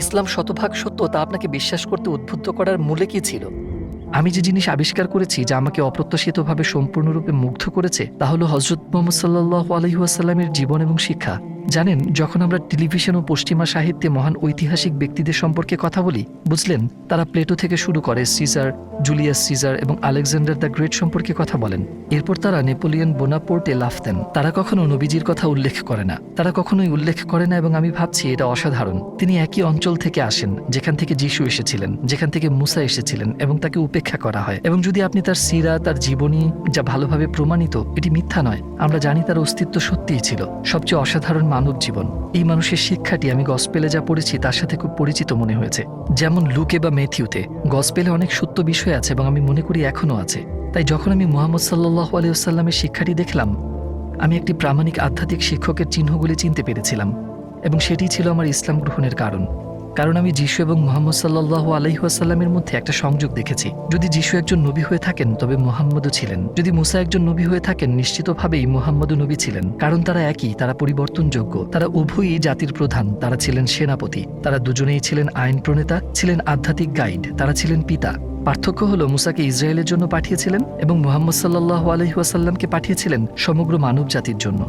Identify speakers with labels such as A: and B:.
A: ইসলাম শতভাগ সত্য তা আপনাকে বিশ্বাস করতে উদ্বুদ্ধ করার মূলে কি ছিল? আমি যে জিনিস আবিষ্কার করেছি যা আমাকে অপ্রত্যাশিতভাবে সম্পূর্ণরূপে মুগ্ধ করেছে তা হলো হযরত মুহাম্মদ সাল্লাল্লাহু আলাইহি ওয়াসাল্লামের জীবন এবং শিক্ষা। জানেন, যখন আমরা টেলিভিশন ও পশ্চিমা সাহিত্যে মহান ঐতিহাসিক ব্যক্তিদের সম্পর্কে কথা বলি, বুঝলেন, তারা প্লেটো থেকে শুরু করে সিজার, জুলিয়াস সিজার এবং আলেকজান্ডার দ্য গ্রেট সম্পর্কে কথা বলেন। এরপর তারা নেপোলিয়ন বোনাপোর্টে লাফ দেন। তারা কখনো নবীজির কথা উল্লেখ করে না, তারা কখনোই উল্লেখ করে না, এবং আমি ভাবছি এটা অসাধারণ। তিনি একই অঞ্চল থেকে আসেন যেখান থেকে যিশু এসেছিলেন, যেখান থেকে মুসা এসেছিলেন, এবং তাকে উপেক্ষা করা হয়। এবং যদি আপনি তার সিরা, তার জীবনী যা ভালোভাবে প্রমাণিত, এটি মিথ্যা নয়। আমরা জানি তার অস্তিত্ব সত্যিই ছিল সবচেয়ে অসাধারণ মানব জীবন। এই মানুষের শিক্ষাটি আমি গসপেলে যা পড়েছি তার সাথে খুব পরিচিত মনে হয়েছে। যেমন লুকে বা ম্যাথিউতে গসপেলে অনেক সত্য বিষয় আছে এবং আমি মনে করি এখনও আছে। তাই যখন আমি মুহাম্মদ সাল্লাল্লাহু আলাইহি ওয়াসাল্লামের শিক্ষাটি দেখলাম, আমি একটি প্রামাণিক আধ্যাত্মিক শিক্ষকের চিহ্নগুলি চিনতে পেরেছিলাম, এবং সেটিই ছিল আমার ইসলাম গ্রহণের কারণ আমি যিশু এবং মুহাম্মদ সাল্লাল্লাহু আলাইহি ওয়াসাল্লামের মধ্যে একটা সংযোগ দেখেছি। যদি যিশু একজন নবী হয়ে থাকেন তবে মুহাম্মদও ছিলেন, যদি মুসা একজন নবী হয়ে থাকেন নিশ্চিতভাবেই মুহাম্মদও নবী ছিলেন, কারণ তারা একই, তারা পরিবর্তনযোগ্য, তারা উভয়ই জাতির প্রধান, তারা ছিলেন সেনাপতি, তারা দুজনেই ছিলেন আইন প্রণেতা, ছিলেন আধ্যাত্মিক গাইড, তারা ছিলেন পিতা। পার্থক্য হলো মুসাকে ইসরায়েলের জন্য পাঠিয়েছিলেন এবং মুহাম্মদ সাল্লাল্লাহু আলাইহি ওয়াসাল্লামকে পাঠিয়েছিলেন সমগ্র মানব জাতির জন্য।